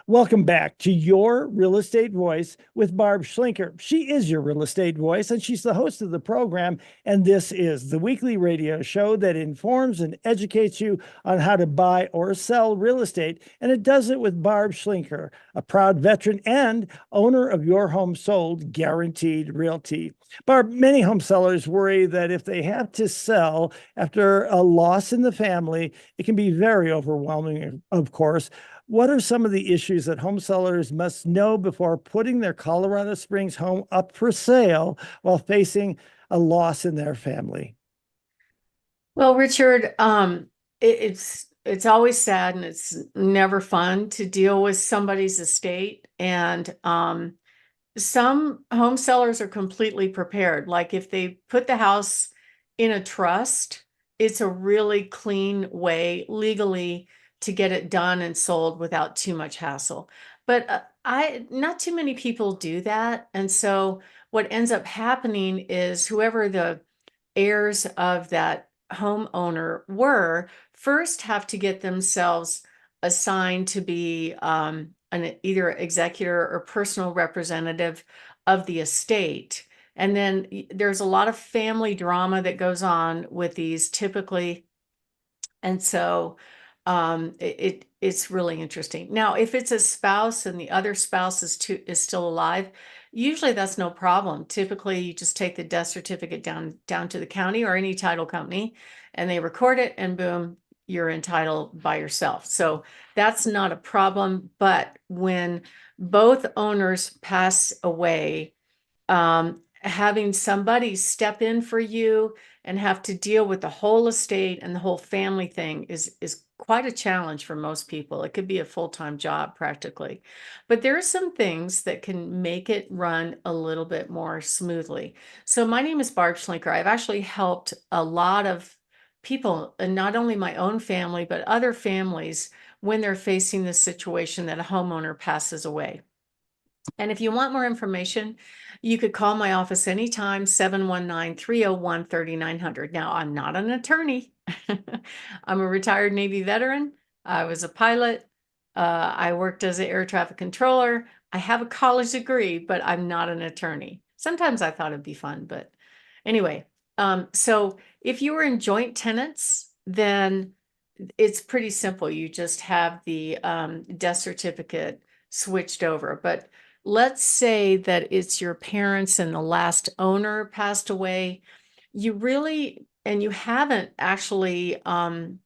Welcome back to Your Real Estate Voice with Barb Schlinker. She is your real estate voice, and she's the host of the program. And this is the weekly radio show that informs and educates you on how to buy or sell real estate. And it does it with Barb Schlinker, a proud veteran and owner of Your Home Sold Guaranteed Realty. Barb, many home sellers worry that if they have to sell after a loss in the family, it can be very overwhelming, of course. What are some of the issues that home sellers must know before putting their Colorado Springs home up for sale while facing a loss in their family? Well, Richard, it's always sad and it's never fun to deal with somebody's estate. And some home sellers are completely prepared. Like if they put the house in a trust, it's a really clean way legally to get it done and sold without too much hassle. But I not too many people do that. And so what ends up happening is whoever the heirs of that homeowner were first have to get themselves assigned to be an either executor or personal representative of the estate. And then there's a lot of family drama that goes on with these typically. And so it's really interesting. Now, if it's a spouse and the other spouse is still alive, usually that's no problem. Typically, you just take the death certificate down to the county or any title company, and they record it, and boom, you're entitled by yourself. So that's not a problem. But when both owners pass away, having somebody step in for you and have to deal with the whole estate and the whole family thing is quite a challenge for most people. It could be a full-time job practically. But there are some things that can make it run a little bit more smoothly. So my name is Barb Schlinker. I've actually helped a lot of people, and not only my own family, but other families when they're facing this situation that a homeowner passes away. And if you want more information, you could call my office anytime, 719-301-3900. Now, I'm not an attorney. I'm a retired Navy veteran. I was a pilot. I worked as an air traffic controller. I have a college degree, but I'm not an attorney. Sometimes I thought it'd be fun, but anyway. So if you were in joint tenants, then it's pretty simple. You just have the death certificate switched over. But let's say that it's your parents and the last owner passed away. You haven't actually done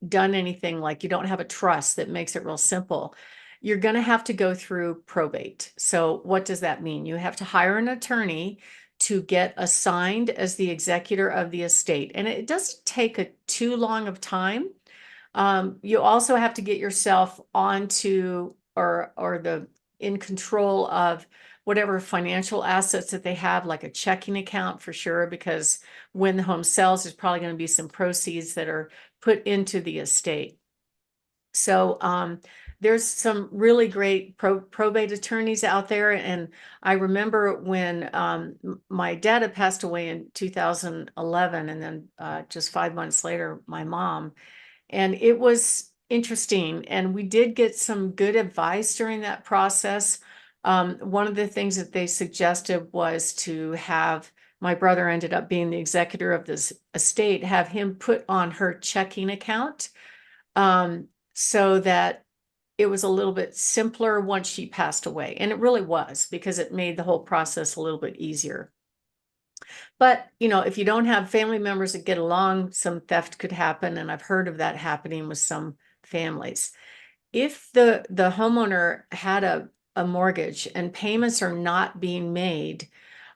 anything, like you don't have a trust that makes it real simple. You're going to have to go through probate. So what does that mean? You have to hire an attorney to get assigned as the executor of the estate. And it doesn't take too long of time. You also have to get yourself onto or the in control of whatever financial assets that they have, like a checking account for sure, because when the home sells, there's probably going to be some proceeds that are put into the estate. So there's some really great probate attorneys out there. And I remember when my dad had passed away in 2011, and then just 5 months later, my mom. And it was interesting. And we did get some good advice during that process. One of the things that they suggested was to have my brother ended up being the executor of this estate, have him put on her checking account so that it was a little bit simpler once she passed away. And it really was, because it made the whole process a little bit easier. But, if you don't have family members that get along, some theft could happen. And I've heard of that happening with some families. If the homeowner had a mortgage and payments are not being made,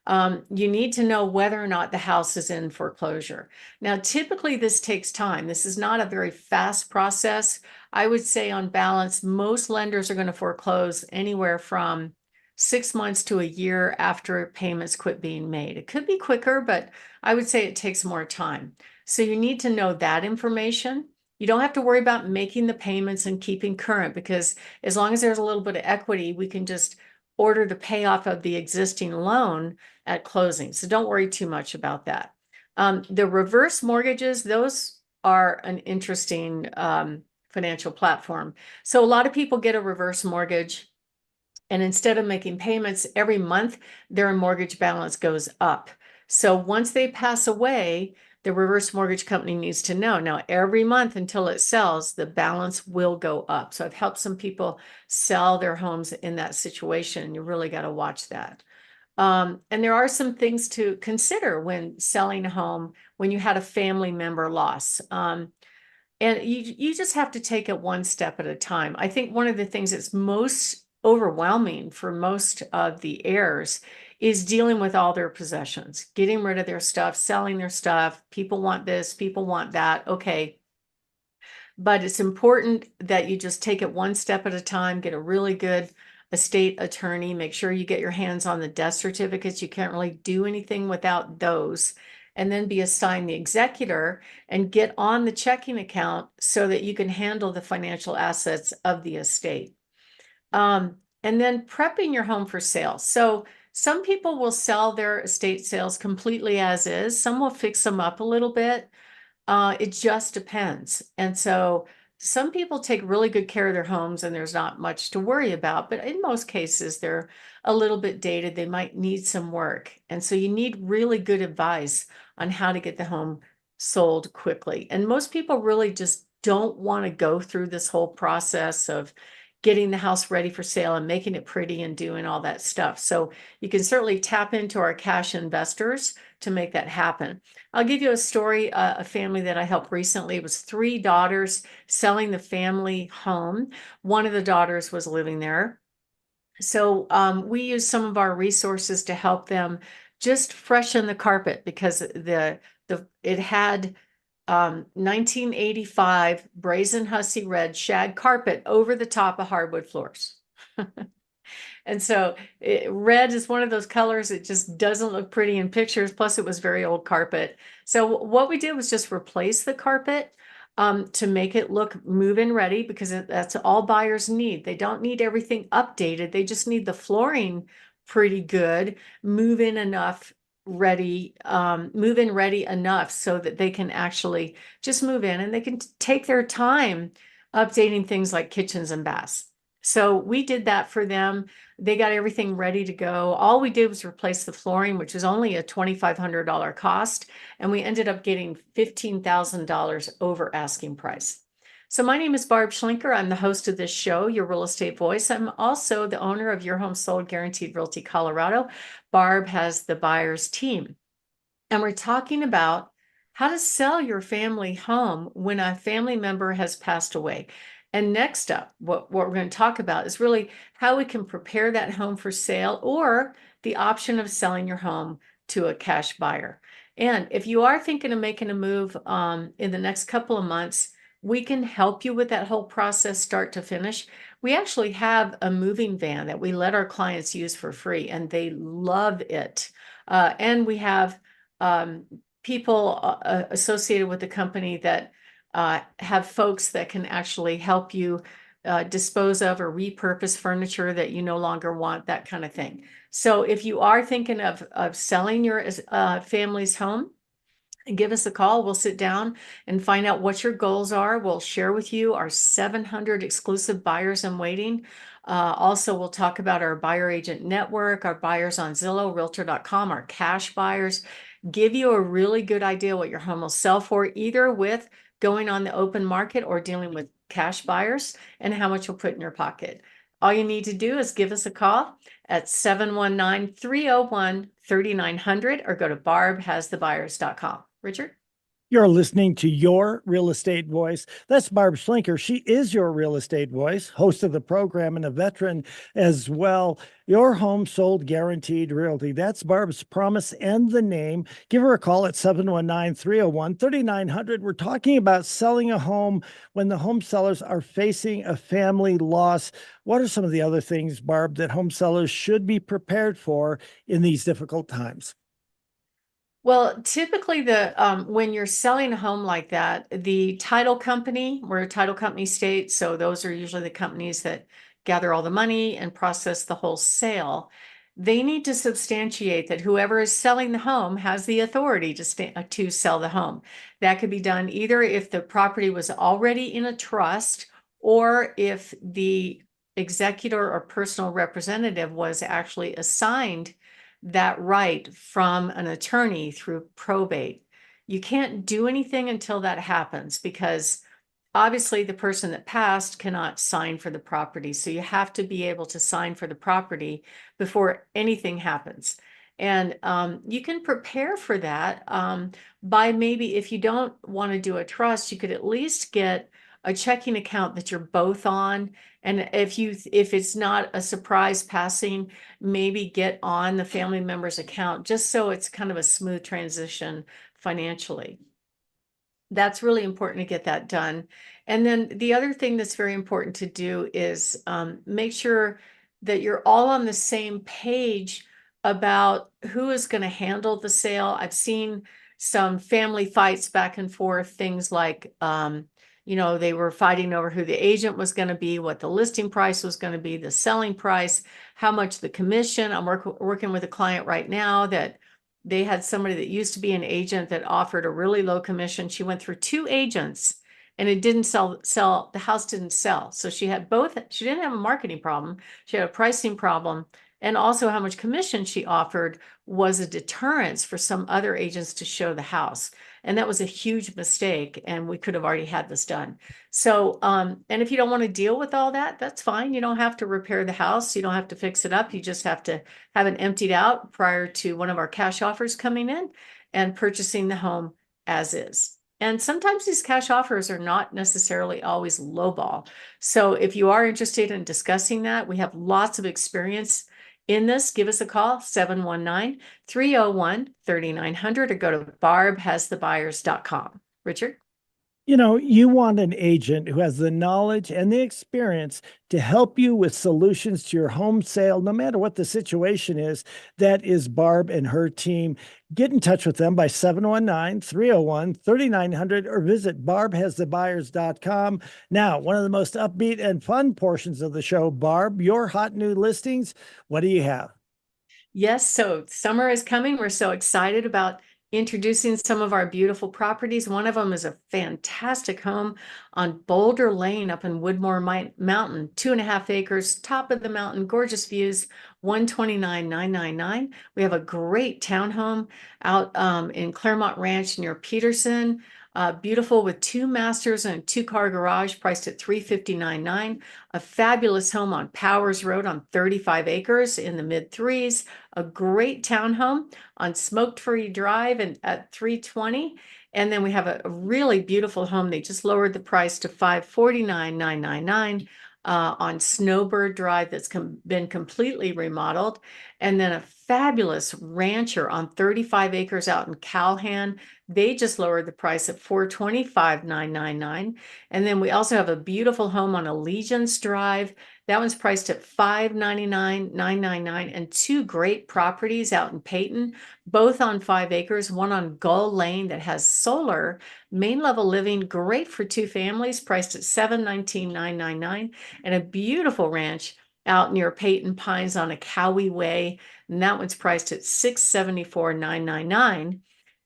you need to know whether or not the house is in foreclosure. Now, typically this takes time. This is not a very fast process. I would say on balance, most lenders are going to foreclose anywhere from 6 months to a year after payments quit being made. It could be quicker, but I would say it takes more time. So you need to know that information. You don't have to worry about making the payments and keeping current, because as long as there's a little bit of equity, we can just order the payoff of the existing loan at closing. So don't worry too much about that. The reverse mortgages, those are an interesting financial platform. So a lot of people get a reverse mortgage, and instead of making payments every month, their mortgage balance goes up. So once they pass away, the reverse mortgage company needs to know. Now, every month until it sells, the balance will go up. So I've helped some people sell their homes in that situation. You really got to watch that. And there are some things to consider when selling a home when you had a family member loss. And you just have to take it one step at a time. I think one of the things that's most overwhelming for most of the heirs is dealing with all their possessions, getting rid of their stuff, selling their stuff. People want this, people want that. Okay. But it's important that you just take it one step at a time, get a really good estate attorney, make sure you get your hands on the death certificates. You can't really do anything without those. And then be assigned the executor and get on the checking account so that you can handle the financial assets of the estate. And then prepping your home for sale. So some people will sell their estate sales completely as is. Some will fix them up a little bit. It just depends. And so some people take really good care of their homes and there's not much to worry about, but in most cases, they're a little bit dated. They might need some work. And so you need really good advice on how to get the home sold quickly. And most people really just don't want to go through this whole process of getting the house ready for sale and making it pretty and doing all that stuff. So you can certainly tap into our cash investors to make that happen. I'll give you a story, a family that I helped recently. It was 3 daughters selling the family home. One of the daughters was living there. So we used some of our resources to help them just freshen the carpet because it had 1985 brazen hussy red shag carpet over the top of hardwood floors. And so red is one of those colors. It just doesn't look pretty in pictures. Plus it was very old carpet. So what we did was just replace the carpet to make it look move-in ready, because that's all buyers need. They don't need everything updated. They just need the flooring pretty good, move-in ready enough so that they can actually just move in and they can take their time updating things like kitchens and baths. So we did that for them. They got everything ready to go. All we did was replace the flooring, which was only a $2,500 cost. And we ended up getting $15,000 over asking price. So my name is Barb Schlinker. I'm the host of this show, Your Real Estate Voice. I'm also the owner of Your Home Sold Guaranteed Realty Colorado. Barb has the buyer's team. And we're talking about how to sell your family home when a family member has passed away. And next up, what we're going to talk about is really how we can prepare that home for sale, or the option of selling your home to a cash buyer. And if you are thinking of making a move in the next couple of months, we can help you with that whole process, start to finish. We actually have a moving van that we let our clients use for free, and they love it. And we have people associated with the company that have folks that can actually help you dispose of or repurpose furniture that you no longer want, that kind of thing. So if you are thinking of selling your family's home, give us a call. We'll sit down and find out what your goals are. We'll share with you our 700 exclusive buyers in waiting. Also, we'll talk about our buyer agent network, our buyers on Zillow, Realtor.com, our cash buyers, give you a really good idea what your home will sell for, either with going on the open market or dealing with cash buyers, and how much you'll put in your pocket. All you need to do is give us a call at 719-301-3900 or go to barbhasthebuyers.com. Richard? You're listening to Your Real Estate Voice. That's Barb Schlinker. She is your real estate voice, host of the program and a veteran as well. Your Home Sold Guaranteed Realty. That's Barb's promise and the name. Give her a call at 719-301-3900. We're talking about selling a home when the home sellers are facing a family loss. What are some of the other things, Barb, that home sellers should be prepared for in these difficult times? Well, typically when you're selling a home like that, the title company, we're a title company state, so those are usually the companies that gather all the money and process the whole sale. they need to substantiate that whoever is selling the home has the authority to sell the home. That could be done either if the property was already in a trust or if the executor or personal representative was actually assigned that right from an attorney through probate. You can't do anything until that happens because obviously the person that passed cannot sign for the property. So you have to be able to sign for the property before anything happens. And you can prepare for that by maybe if you don't want to do a trust, you could at least get a checking account that you're both on. And if it's not a surprise passing, maybe get on the family member's account just so it's kind of a smooth transition financially. That's really important to get that done. And then the other thing that's very important to do is make sure that you're all on the same page about who is going to handle the sale. I've seen some family fights back and forth, things like, they were fighting over who the agent was going to be, what the listing price was going to be, the selling price, how much the commission. I'm working with a client right now that they had somebody that used to be an agent that offered a really low commission. She went through 2 agents and it didn't sell. The house didn't sell. So she had both. She didn't have a marketing problem. She had a pricing problem. And also how much commission she offered was a deterrence for some other agents to show the house. And that was a huge mistake. And we could have already had this done. So, and if you don't want to deal with all that, that's fine. You don't have to repair the house. You don't have to fix it up. You just have to have it emptied out prior to one of our cash offers coming in and purchasing the home as is. And sometimes these cash offers are not necessarily always lowball. So if you are interested in discussing that, we have lots of experience in this. Give us a call, 719-301-3900, or go to barbhasthebuyers.com. Richard? You want an agent who has the knowledge and the experience to help you with solutions to your home sale, no matter what the situation is. That is Barb and her team. Get in touch with them by 719-301-3900 or visit barbhasthebuyers.com. Now, one of the most upbeat and fun portions of the show, Barb, your hot new listings. What do you have? Yes, so summer is coming. We're so excited about introducing some of our beautiful properties. One of them is a fantastic home on Boulder Lane up in Woodmore Mountain, 2.5 acres, top of the mountain, gorgeous views, 129,999. We have a great townhome out in Claremont Ranch near Peterson. Beautiful with 2 masters and a 2-car garage priced at $359,900. A fabulous home on Powers Road on 35 acres in the mid threes. A great townhome on Smoke Free Drive and at $320,000. And then we have a really beautiful home. They just lowered the price to $549,999 on Snowbird Drive that's been completely remodeled. And then a fabulous rancher on 35 acres out in Calhan. They just lowered the price at $425,999. And then we also have a beautiful home on Allegiance Drive. That one's priced at $599,999, and 2 great properties out in Peyton, both on 5 acres, one on Gull Lane that has solar, main level living, great for 2 families, priced at $719,999, and a beautiful ranch out near Peyton Pines on a Cowie Way, and that one's priced at $674,999.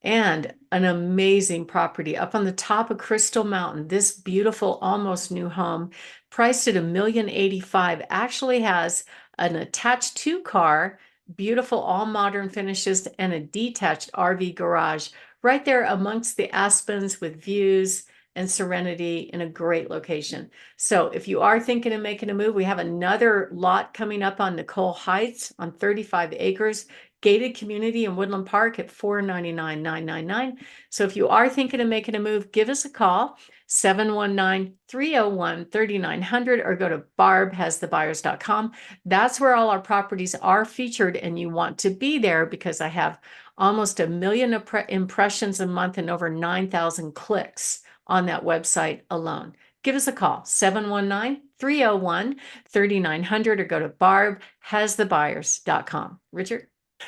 And an amazing property up on the top of Crystal Mountain. This beautiful, almost new home, priced at $1,085,000, actually has an attached 2-car, beautiful, all modern finishes, and a detached RV garage right there amongst the aspens with views and serenity in a great location. So if you are thinking of making a move, we have another lot coming up on Nicole Heights on 35 acres. Gated community in Woodland Park at $499,999. So if you are thinking of making a move, give us a call, 719-301-3900, or go to barbhasthebuyers.com. That's where all our properties are featured, and you want to be there because I have almost 1 million impressions a month and over 9,000 clicks on that website alone. Give us a call, 719-301-3900, or go to barbhasthebuyers.com. Richard?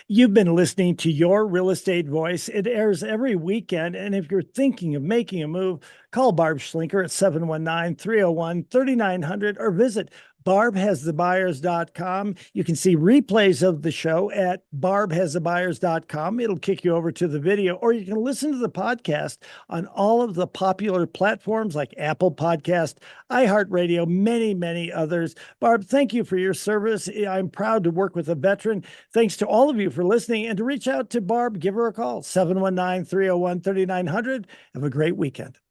You've been listening to Your Real Estate Voice. It airs every weekend. And if you're thinking of making a move, call Barb Schlinker at 719-301-3900 or visit barbhasthebuyers.com. You can see replays of the show at barbhasthebuyers.com. It'll kick you over to the video, or you can listen to the podcast on all of the popular platforms like Apple Podcast, iHeartRadio, many, many others. Barb, thank you for your service. I'm proud to work with a veteran. Thanks to all of you for listening, and to reach out to Barb, give her a call, 719-301-3900. Have a great weekend.